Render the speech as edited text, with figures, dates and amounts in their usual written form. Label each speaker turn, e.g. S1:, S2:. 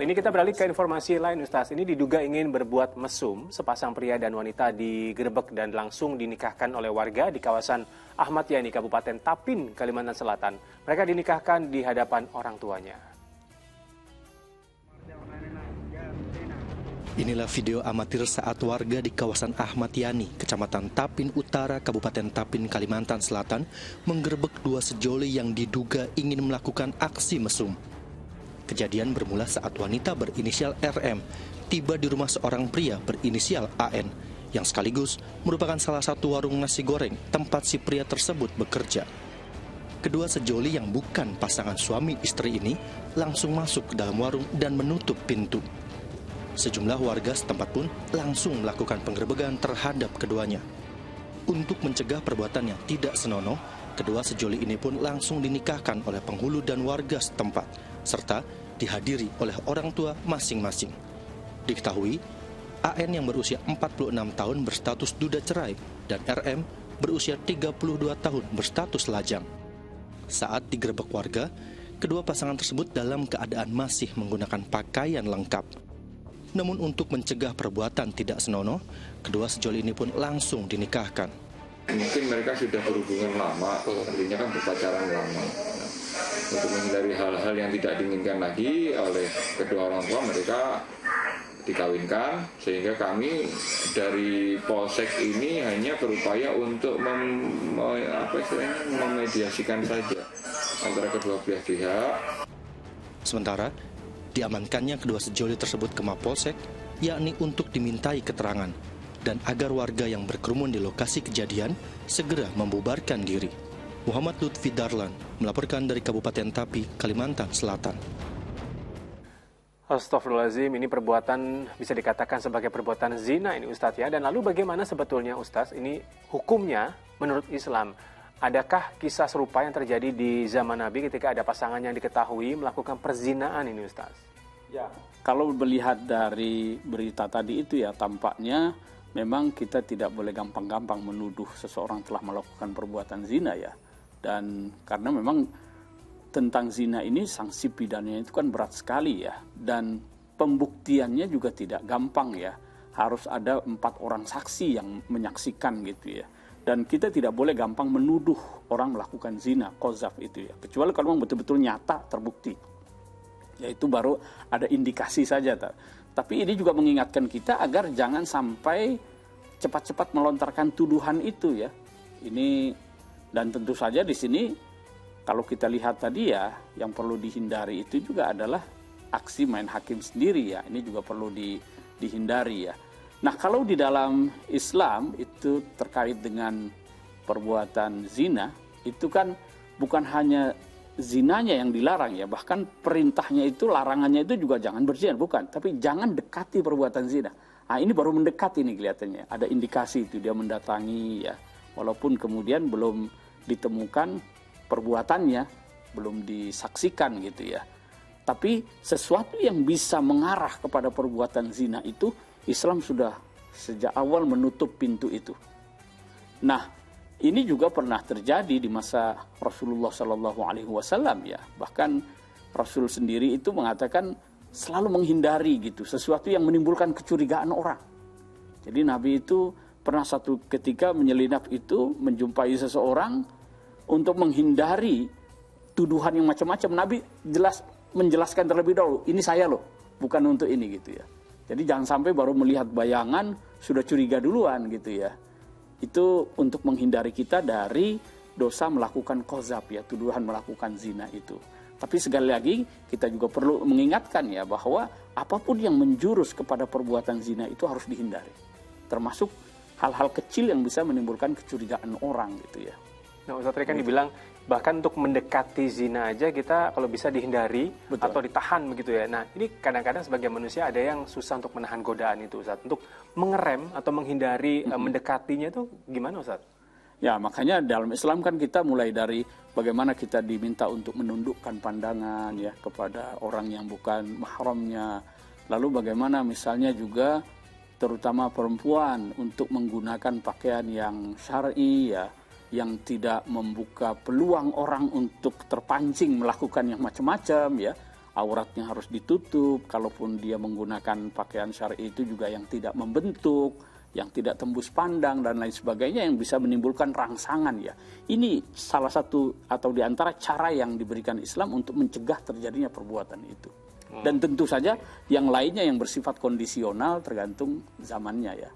S1: Ini kita beralih ke informasi lain, Ustaz. Ini diduga ingin berbuat mesum, sepasang pria dan wanita digerebek dan langsung dinikahkan oleh warga di kawasan Ahmad Yani, Kabupaten Tapin, Kalimantan Selatan. Mereka dinikahkan di hadapan orang tuanya.
S2: Inilah video amatir saat warga di kawasan Ahmad Yani, Kecamatan Tapin Utara, Kabupaten Tapin, Kalimantan Selatan, menggerebek dua sejoli yang diduga ingin melakukan aksi mesum. Kejadian bermula saat wanita berinisial RM tiba di rumah seorang pria berinisial AN, yang sekaligus merupakan salah satu warung nasi goreng tempat si pria tersebut bekerja. Kedua sejoli yang bukan pasangan suami istri ini langsung masuk ke dalam warung dan menutup pintu. Sejumlah warga setempat pun langsung melakukan penggerebekan terhadap keduanya. Untuk mencegah perbuatan yang tidak senonoh, kedua sejoli ini pun langsung dinikahkan oleh penghulu dan warga setempat, serta dihadiri oleh orang tua masing-masing. Diketahui, AN yang berusia 46 tahun berstatus duda cerai dan RM berusia 32 tahun berstatus lajang. Saat digerebek warga, kedua pasangan tersebut dalam keadaan masih menggunakan pakaian lengkap. Namun untuk mencegah perbuatan tidak senonoh, kedua sejoli ini pun langsung dinikahkan.
S3: Mungkin mereka sudah berhubungan lama, artinya kan berpacaran lama. Untuk menghindari hal-hal yang tidak diinginkan lagi oleh kedua orang tua, mereka dikawinkan, sehingga kami dari Polsek ini hanya berupaya untuk memediasikan saja antara kedua belah pihak.
S2: Sementara diamankannya kedua sejoli tersebut ke Mapolsek, yakni untuk dimintai keterangan dan agar warga yang berkerumun di lokasi kejadian segera membubarkan diri. Muhammad Lutfi Darlan melaporkan dari Kabupaten Tapi, Kalimantan Selatan.
S1: Astagfirullahaladzim, ini perbuatan bisa dikatakan sebagai perbuatan zina ini Ustadz ya. Dan lalu bagaimana sebetulnya Ustadz ini hukumnya menurut Islam? Adakah kisah serupa yang terjadi di zaman Nabi ketika ada pasangan yang diketahui melakukan perzinaan ini Ustadz?
S4: Ya, kalau melihat dari berita tadi itu ya tampaknya memang kita tidak boleh gampang-gampang menuduh seseorang telah melakukan perbuatan zina ya. Dan karena memang tentang zina ini sanksi pidananya itu kan berat sekali ya. Dan pembuktiannya juga tidak gampang ya. Harus ada 4 orang saksi yang menyaksikan gitu ya. Dan kita tidak boleh gampang menuduh orang melakukan zina, qazaf itu ya. Kecuali kalau memang betul-betul nyata terbukti. Ya itu baru ada indikasi saja. Tapi ini juga mengingatkan kita agar jangan sampai cepat-cepat melontarkan tuduhan itu ya. Ini dan tentu saja di sini kalau kita lihat tadi ya yang perlu dihindari itu juga adalah aksi main hakim sendiri ya. Ini juga perlu dihindari ya. Nah kalau di dalam Islam itu terkait dengan perbuatan zina itu kan bukan hanya zinanya yang dilarang ya, bahkan perintahnya itu, larangannya itu juga jangan berzina, bukan, tapi jangan dekati perbuatan zina. Nah ini baru mendekati nih kelihatannya, ada indikasi itu dia mendatangi ya, walaupun kemudian belum ditemukan perbuatannya, belum disaksikan gitu ya. Tapi sesuatu yang bisa mengarah kepada perbuatan zina itu Islam sudah sejak awal menutup pintu itu. Nah, ini juga pernah terjadi di masa Rasulullah SAW ya. Bahkan Rasul sendiri itu mengatakan selalu menghindari gitu sesuatu yang menimbulkan kecurigaan orang. Jadi Nabi itu pernah satu ketika menyelinap itu menjumpai seseorang untuk menghindari tuduhan yang macam-macam. Nabi menjelaskan terlebih dahulu, ini saya loh, bukan untuk ini gitu ya. Jadi jangan sampai baru melihat bayangan sudah curiga duluan gitu ya. Itu untuk menghindari kita dari dosa melakukan qazaf ya, tuduhan melakukan zina itu. Tapi sekali lagi kita juga perlu mengingatkan ya bahwa apapun yang menjurus kepada perbuatan zina itu harus dihindari. Termasuk hal-hal kecil yang bisa menimbulkan kecurigaan orang gitu ya.
S1: Nah Ustaz tadi kan dibilang bahkan untuk mendekati zina aja kita kalau bisa dihindari. Betul. Atau ditahan begitu ya. Nah ini kadang-kadang sebagai manusia ada yang susah untuk menahan godaan itu Ustaz. Untuk mengerem atau menghindari mendekatinya itu gimana Ustaz?
S4: Ya makanya dalam Islam kan kita mulai dari bagaimana kita diminta untuk menundukkan pandangan ya kepada orang yang bukan mahramnya. Lalu bagaimana misalnya juga terutama perempuan untuk menggunakan pakaian yang syar'i ya, yang tidak membuka peluang orang untuk terpancing melakukan yang macam-macam ya. auratnya harus ditutup, kalaupun dia menggunakan pakaian syar'i itu juga yang tidak membentuk, yang tidak tembus pandang dan lain sebagainya yang bisa menimbulkan rangsangan ya. Ini salah satu atau di antara cara yang diberikan Islam untuk mencegah terjadinya perbuatan itu. Dan tentu saja yang lainnya yang bersifat kondisional tergantung zamannya ya.